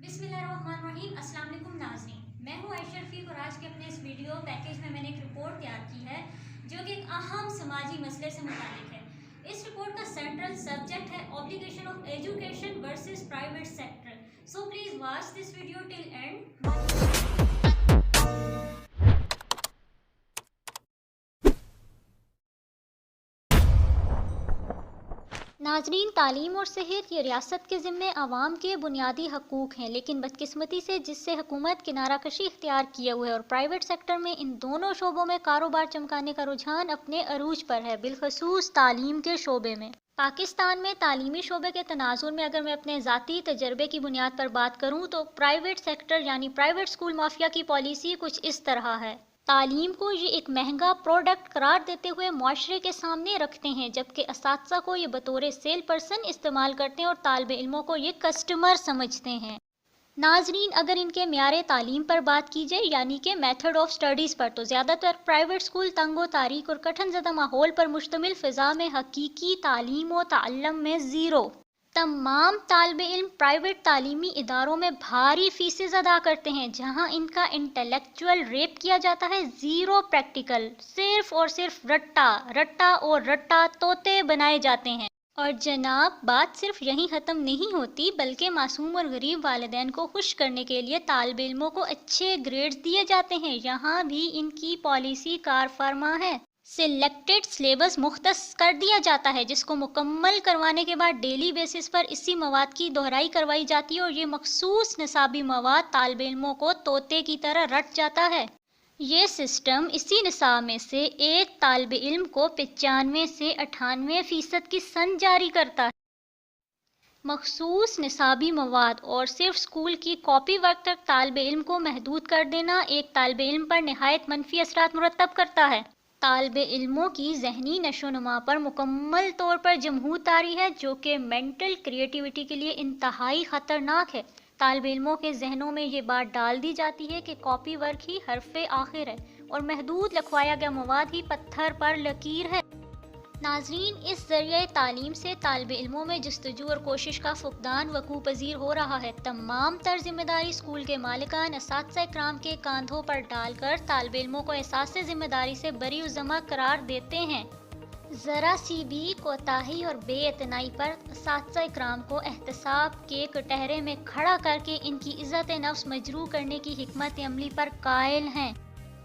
बिस्मिल्लाहिर्रहमानिर्रहीम। अस्सलाम वालेकुम नाज़रीन, मैं हूँ आयशा रफ़ीक और आज के अपने इस वीडियो पैकेज में मैंने एक रिपोर्ट तैयार की है जो कि एक अहम समाजी मसले से मुतालिक है। इस रिपोर्ट का सेंट्रल सब्जेक्ट है obligation of education versus private sector. So please watch this video till and. नाजरीन, तालीम और सेहत ये रियासत के ज़िम्मे आवाम के बुनियादी हकूक़ हैं, लेकिन बदकिस्मती से जिससे हुकूमत किनारा कशी इख्तियार किए हुए है और प्राइवेट सेक्टर में इन दोनों शोबों में कारोबार चमकाने का रुझान अपने अरूज पर है, बिलखसूस तालीम के शोबे में। पाकिस्तान में तालीमी शोबे के तनाजुर में अगर मैं अपने ज़ाती तजर्बे की बुनियाद पर बात करूँ तो प्राइवेट सेक्टर यानी प्राइवेट स्कूल माफिया की पॉलिसी कुछ इस तरह है। तालीम को ये एक महंगा प्रोडक्ट करार देते हुए मुआशरे के सामने रखते हैं, जबकि असातिज़ा को ये बतौर सेल पर्सन इस्तेमाल करते हैं और तालिब इल्मों को ये कस्टमर समझते हैं। नाजरीन, अगर इनके म्यार तालीम पर बात की जाए यानी कि मेथड ऑफ स्टडीज़ पर, तो ज़्यादातर प्राइवेट स्कूल तंगो तारीख और कठिन ज़दा माहौल पर मुश्तमिल फ़िज़ा में हकीकी तालीम व ताल्लुम में ज़ीरो। तमाम तालिबे इल्म प्राइवेट तालीमी इदारों में भारी फीसें अदा करते हैं, जहां इनका इंटेलेक्चुअल रेप किया जाता है। ज़ीरो प्रैक्टिकल, सिर्फ और सिर्फ रट्टा रट्टा और रट्टा तोते बनाए जाते हैं। और जनाब, बात सिर्फ यहीं ख़त्म नहीं होती, बल्कि मासूम और गरीब वालिदैन को खुश करने के लिए तालिबे इल्मों को अच्छे ग्रेड्स दिए जाते हैं। यहाँ भी इनकी पॉलिसी कारफरमा है। सिलेक्टेड सिलेबस मुख्तस कर दिया जाता है, जिसको मुकम्मल करवाने के बाद डेली बेसिस पर इसी मवाद की दोहराई करवाई जाती है और ये मखसूस निसाबी मवाद तालिबे इल्मों को तोते की तरह रट जाता है। ये सिस्टम इसी निसाब में से एक तालिबे इल्म को 95 से 98% की सन जारी करता है। मखसूस निसाबी मवाद और सिर्फ स्कूल की कॉपी वर्क तक तालिबे इल्म को महदूद कर देना एक तालिबे इल्म पर निहायत मनफी असरात मुरतब करता है। तालिबे इल्मों की ज़हनी नशोनुमा पर मुकम्मल तौर पर जमहूर तारी है, जो कि मेंटल क्रिएटिविटी के लिए इंतहाई ख़तरनाक है। तालिबे इल्मों के जहनों में ये बात डाल दी जाती है कि कॉपी वर्क ही हरफ़े आखिर है और महदूद लिखवाया गया मवाद ही पत्थर पर लकीर है। नाजरीन, इस ज़रिए तालीम से तालिबे इल्मों में जस्तजू और कोशिश का फुकदान वकू पजीर हो रहा है। तमाम तर जिम्मेदारी स्कूल के मालिकान असातिज़ा इकराम के कांधों पर डालकर तालिबे इल्मों को एहसास जिम्मेदारी से बरी उज़्ज़मा करार देते हैं। ज़रा सी भी कोताही और बेइतनाई पर असातिज़ा इकराम को एहतसाब के कटहरे में खड़ा करके इनकी इज़्ज़त नफ्स मजरू करने की हिकमत अमली पर कायल हैं।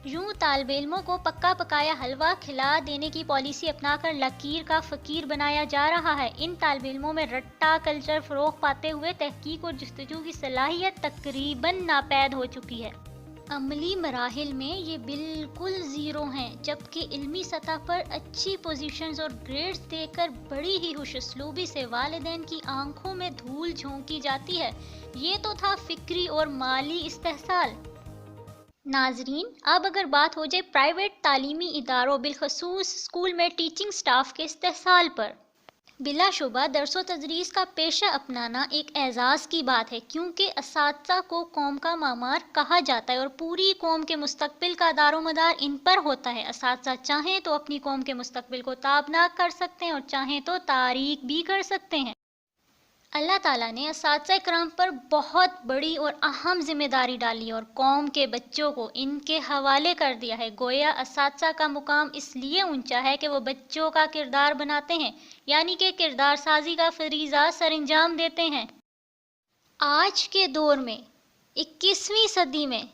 यूं तालिबे इल्मों को पक्का पकाया हलवा खिला देने की पॉलिसी अपनाकर लकीर का फ़कीर बनाया जा रहा है। इन तालिबे इल्मों में रट्टा कल्चर फ़रोग़ पाते हुए तहकीक और जस्तजू की सलाहियत तकरीबन नापैद हो चुकी है। अमली मराहिल में ये बिल्कुल ज़ीरो हैं, जबकि इल्मी सतह पर अच्छी पोजीशंस और ग्रेड्स देकर बड़ी ही खुशउस्लूबी से वालिदैन की आंखों में धूल झोंकी जाती है। ये तो था फ़िक्री और माली इस्तेहसाल। नाजरीन, अब अगर बात हो जाए प्राइवेट तालीमी इदारों बिलखसूस स्कूल में टीचिंग स्टाफ के इस्तेहसाल पर, बिलाशुबा दरसो तदरीस का पेशा अपनाना एक एजाज़ की बात है, क्योंकि असातिज़ा को कौम का मामार कहा जाता है और पूरी कौम के मुस्तकबिल का दारोमदार इन पर होता है। असातिज़ा चाहें तो अपनी कौम के मुस्तकबिल को ताबनाक कर सकते हैं और चाहें तो तारीक भी कर सकते हैं। अल्लाह ताला ने असातिज़ा इकराम पर बहुत बड़ी और अहम जिम्मेदारी डाली और कौम के बच्चों को इनके हवाले कर दिया है। गोया असातिज़ा का मुकाम इसलिए ऊंचा है कि वो बच्चों का किरदार बनाते हैं, यानी कि किरदार साजी का फरीज़ा सरअंजाम देते हैं। आज के दौर में 21वीं सदी में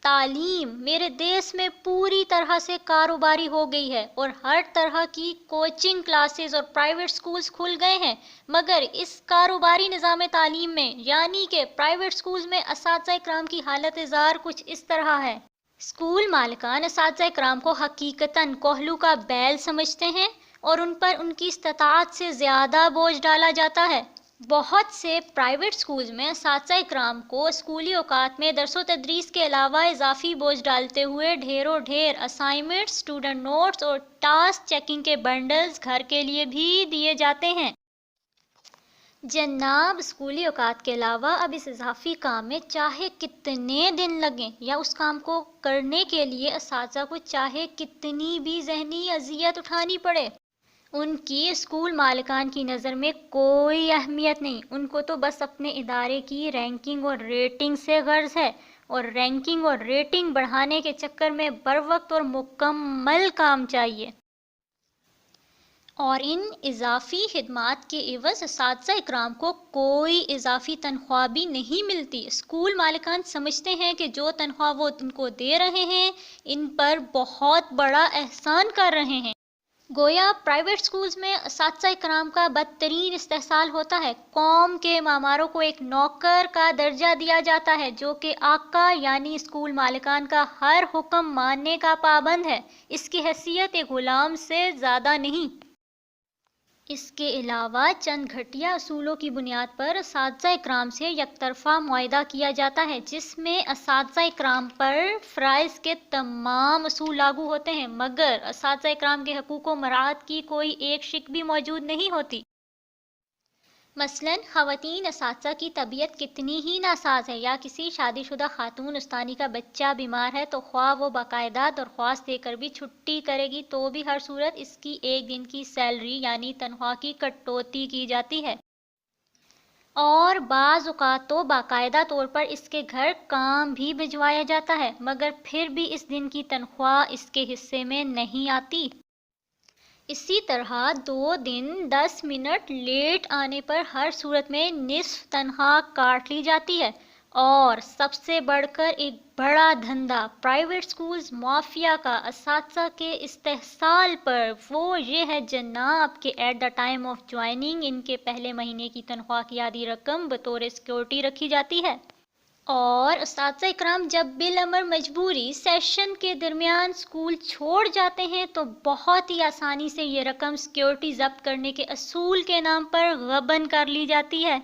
तालीम मेरे देश में पूरी तरह से कारोबारी हो गई है और हर तरह की कोचिंग क्लासेस और प्राइवेट स्कूल्स खुल गए हैं। मगर इस कारोबारी निज़ाम तालीम में यानी कि प्राइवेट स्कूल्स में असातिज़ा इकराम की हालत ज़ार कुछ इस तरह है। स्कूल मालिकान असातिज़ा इकराम को हकीकतन कोहलू का बैल समझते हैं और उन पर उनकी इस्ताअत से ज़्यादा बोझ डाला जाता है। बहुत से प्राइवेट स्कूल्स में असातिज़ा इकराम को स्कूली औकात में दरसो तदरीस के अलावा इजाफी बोझ डालते हुए ढेरों ढेर असाइनमेंट, स्टूडेंट नोट्स और टास्क चेकिंग के बंडल्स घर के लिए भी दिए जाते हैं। जनाब, स्कूली औकात के अलावा अब इस इजाफी काम में चाहे कितने दिन लगें या उस काम को करने के लिए असातिज़ा को चाहे कितनी भी ज़हनी अजियत उठानी पड़े, ان کی اسکول مالکان کی نظر میں کوئی اہمیت نہیں، ان کو تو بس اپنے ادارے کی رینکنگ اور ریٹنگ سے غرض ہے، اور رینکنگ اور ریٹنگ بڑھانے کے چکر میں بروقت اور مکمل کام چاہیے، اور ان اضافی خدمات کے عوض اساتذہ اکرام کو کوئی اضافی تنخواہ بھی نہیں ملتی۔ اسکول مالکان سمجھتے ہیں کہ جو تنخواہ وہ ان کو دے رہے ہیں ان پر بہت بڑا احسان کر رہے ہیں۔ گویا پرائیویٹ سکولز میں اساتذہ کرام کا بدترین استحصال ہوتا ہے۔ قوم کے معماروں کو ایک نوکر کا درجہ دیا جاتا ہے جو کہ آقا یعنی اسکول مالکان کا ہر حکم ماننے کا پابند ہے، اس کی حیثیت ایک غلام سے زیادہ نہیں۔ اس کے علاوہ چند گھٹیا اصولوں کی بنیاد پر اساتذہ اکرام سے یک طرفہ معاہدہ کیا جاتا ہے، جس میں اساتذہ اکرام پر فرائض کے تمام اصول لاگو ہوتے ہیں، مگر اساتذہ اکرام کے حقوق و مراعات کی کوئی ایک شق بھی موجود نہیں ہوتی۔ مثلاً خواتین اساتذہ کی طبیعت کتنی ہی ناساز ہے یا کسی شادی شدہ خاتون استانی کا بچہ بیمار ہے تو خواہ وہ باقاعدہ درخواست دے کر بھی چھٹی کرے گی تو بھی ہر صورت اس کی ایک دن کی سیلری یعنی تنخواہ کی کٹوتی کی جاتی ہے، اور بعض اوقات تو باقاعدہ طور پر اس کے گھر کام بھی بھجوایا جاتا ہے، مگر پھر بھی اس دن کی تنخواہ اس کے حصے میں نہیں آتی۔ اسی طرح 2 دن 10 منٹ لیٹ آنے پر ہر صورت میں نصف تنخواہ کاٹ لی جاتی ہے، اور سب سے بڑھ کر ایک بڑا دھندا پرائیویٹ سکولز مافیا کا اساتذہ کے استحصال پر وہ یہ ہے جناب کہ at the time of joining ان کے پہلے مہینے کی تنخواہ کی آدھی رقم بطور سیکیورٹی رکھی جاتی ہے، اور اساتذہ اکرام جب بالامر مجبوری سیشن کے درمیان اسکول چھوڑ جاتے ہیں تو بہت ہی آسانی سے یہ رقم سیکیورٹی ضبط کرنے کے اصول کے نام پر غبن کر لی جاتی ہے۔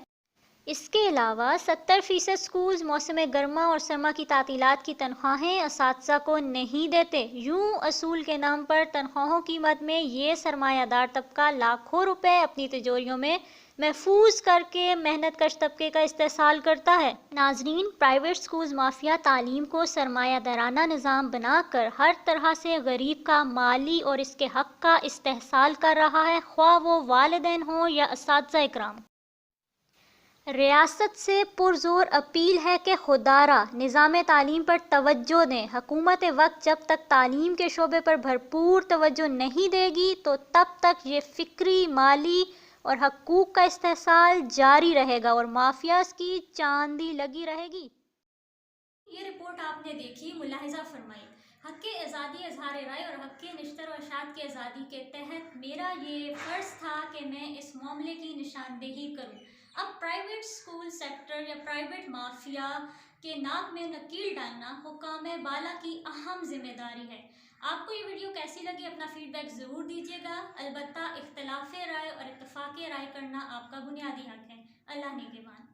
اس کے علاوہ 70% اسکولز موسم گرما اور سرما کی تعطیلات کی تنخواہیں اساتذہ کو نہیں دیتے۔ یوں اصول کے نام پر تنخواہوں کی مد میں یہ سرمایہ دار طبقہ لاکھوں روپے اپنی تجوریوں میں محفوظ کر کے محنت کش طبقے کا استحصال کرتا ہے۔ ناظرین، پرائیویٹ سکولز مافیا تعلیم کو سرمایہ دارانہ نظام بنا کر ہر طرح سے غریب کا مالی اور اس کے حق کا استحصال کر رہا ہے، خواہ وہ والدین ہوں یا اساتذہ اکرام۔ ریاست سے پرزور اپیل ہے کہ خدارا نظام تعلیم پر توجہ دیں۔ حکومت وقت جب تک تعلیم کے شعبے پر بھرپور توجہ نہیں دے گی تو تب تک یہ فکری، مالی اور حقوق کا استحصال جاری رہے گا اور مافیاز کی چاندی لگی رہے گی۔ یہ رپورٹ آپ نے دیکھی، ملاحظہ فرمائی۔ حق آزادی اظہار رائے اور حق نشر و اشاعت کی آزادی کے تحت میرا یہ فرض تھا کہ میں اس معاملے کی نشاندہی کروں۔ اب پرائیویٹ سکول سیکٹر یا پرائیویٹ مافیا کے ناک میں نکیل ڈالنا حکام بالا کی اہم ذمہ داری ہے۔ آپ کو یہ ویڈیو کیسی لگی اپنا فیڈ بیک ضرور دیجیے گا۔ البتہ اختلاف رائے اور اتفاق رائے کرنا آپ کا بنیادی حق ہے۔ اللہ نگہبان۔